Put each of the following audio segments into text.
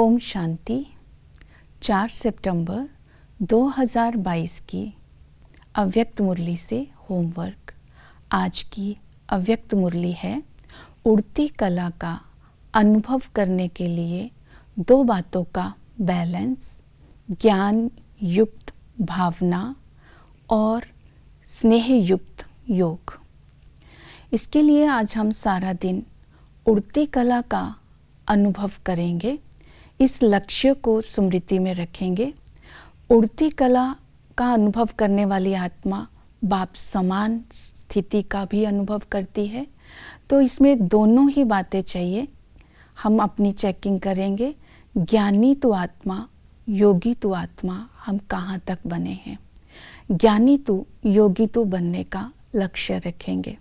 ओम शांति। 4 सितंबर 2022 की अव्यक्त मुरली से होमवर्क। आज की अव्यक्त मुरली है उड़ती कला का अनुभव करने के लिए 2 बातों का बैलेंस, ज्ञान युक्त भावना और स्नेह युक्त योग। इसके लिए आज हम सारा दिन उड़ती कला का अनुभव करेंगे। इस लक्ष्य को स्मृति में रखेंगे। उड़ती कला का अनुभव करने वाली आत्मा बाप समान स्थिति का भी अनुभव करती है, तो इसमें दोनों ही बातें चाहिए। हम अपनी चेकिंग करेंगे, ज्ञानी तो आत्मा, योगी तो आत्मा, हम कहाँ तक बने हैं। ज्ञानी तो योगी तो बनने का लक्ष्य रखेंगे।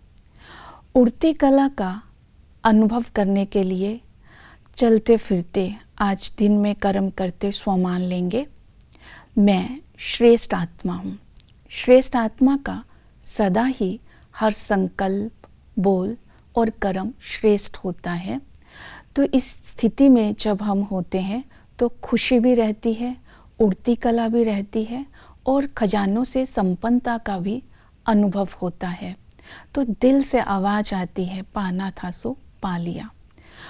उड़ती कला का अनुभव करने के लिए चलते फिरते आज दिन में कर्म करते स्वमान लेंगे, मैं श्रेष्ठ आत्मा हूँ। श्रेष्ठ आत्मा का सदा ही हर संकल्प, बोल और कर्म श्रेष्ठ होता है। तो इस स्थिति में जब हम होते हैं तो खुशी भी रहती है, उड़ती कला भी रहती है और खजानों से संपन्नता का भी अनुभव होता है। तो दिल से आवाज़ आती है, पाना था सो पा लिया।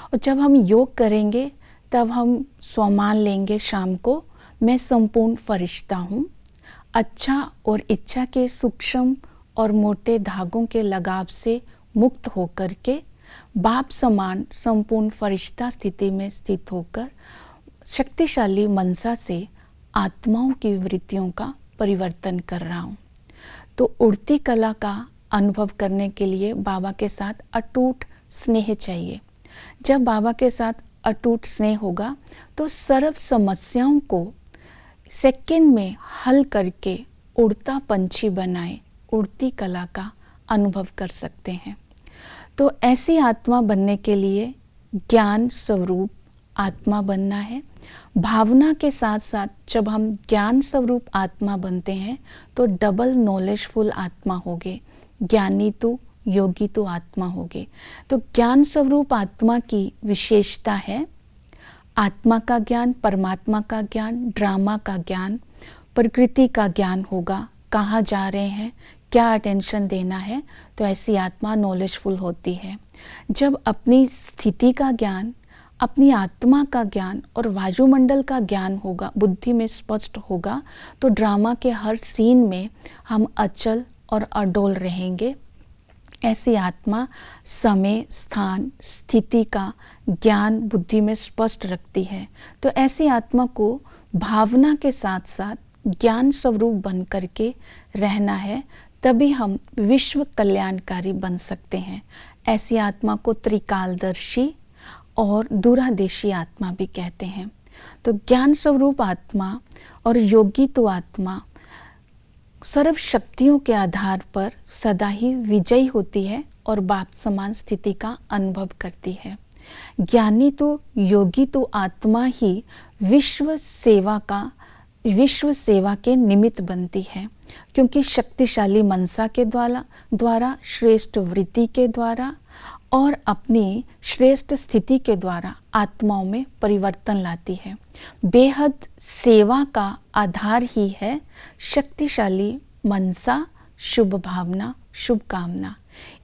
और जब हम योग करेंगे तब हम स्वमान लेंगे शाम को, मैं संपूर्ण फरिश्ता हूँ। अच्छा और इच्छा के सूक्ष्म और मोटे धागों के लगाव से मुक्त होकर के बाप समान संपूर्ण फरिश्ता स्थिति में स्थित होकर शक्तिशाली मनसा से आत्माओं की वृत्तियों का परिवर्तन कर रहा हूँ। तो उड़ती कला का अनुभव करने के लिए बाबा के साथ अटूट स्नेह चाहिए। जब बाबा के साथ अटूट स्नेह होगा तो सर्व समस्याओं को सेकंड में हल करके उड़ता पंछी बनाए उड़ती कला का अनुभव कर सकते हैं। तो ऐसी आत्मा बनने के लिए ज्ञान स्वरूप आत्मा बनना है। भावना के साथ साथ जब हम ज्ञान स्वरूप आत्मा बनते हैं तो डबल नॉलेजफुल आत्मा होगे, ज्ञानी तो योगी तो आत्मा होगे। तो ज्ञान स्वरूप आत्मा की विशेषता है आत्मा का ज्ञान, परमात्मा का ज्ञान, ड्रामा का ज्ञान, प्रकृति का ज्ञान होगा, कहाँ जा रहे हैं, क्या अटेंशन देना है। तो ऐसी आत्मा नॉलेजफुल होती है। जब अपनी स्थिति का ज्ञान, अपनी आत्मा का ज्ञान और वायुमंडल का ज्ञान होगा, बुद्धि में स्पष्ट होगा, तो ड्रामा के हर सीन में हम अचल और अडोल रहेंगे। ऐसी आत्मा समय, स्थान, स्थिति का ज्ञान बुद्धि में स्पष्ट रखती है। तो ऐसी आत्मा को भावना के साथ साथ ज्ञान स्वरूप बन करके रहना है, तभी हम विश्व कल्याणकारी बन सकते हैं। ऐसी आत्मा को त्रिकालदर्शी और दूरादेशी आत्मा भी कहते हैं। तो ज्ञान स्वरूप आत्मा और योगी तो आत्मा सर्व शक्तियों के आधार पर सदा ही विजयी होती है और बाप समान स्थिति का अनुभव करती है। ज्ञानी तो योगी तो आत्मा ही विश्व सेवा के निमित्त बनती है, क्योंकि शक्तिशाली मनसा के द्वारा श्रेष्ठ वृत्ति के द्वारा और अपनी श्रेष्ठ स्थिति के द्वारा आत्माओं में परिवर्तन लाती है। बेहद सेवा का आधार ही है शक्तिशाली मनसा, शुभ भावना, शुभ कामना।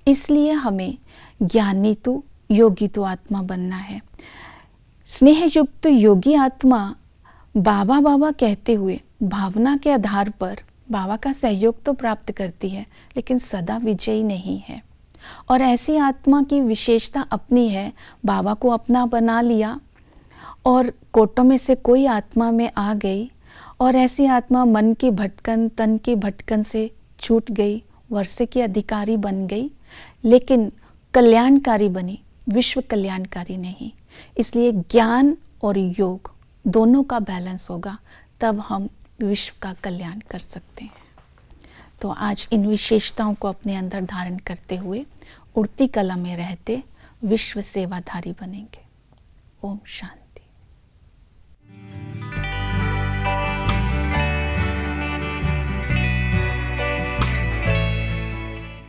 इसलिए हमें ज्ञानी तो योगी तो आत्मा बनना है। स्नेह युक्त योगी आत्मा बाबा बाबा कहते हुए भावना के आधार पर बाबा का सहयोग तो प्राप्त करती है, लेकिन सदा विजयी नहीं है। और ऐसी आत्मा की विशेषता अपनी है, बाबा को अपना बना लिया और कोटों में से कोई आत्मा में आ गई और ऐसी आत्मा मन की भटकन, तन की भटकन से छूट गई, वर्षे की अधिकारी बन गई, लेकिन कल्याणकारी बनी, विश्व कल्याणकारी नहीं। इसलिए ज्ञान और योग दोनों का बैलेंस होगा, तब हम विश्व का कल्याण कर सकते हैं। तो आज इन विशेषताओं को अपने अंदर धारण करते हुए उड़ती कला में रहते विश्व सेवाधारी बनेंगे। ओम शांति।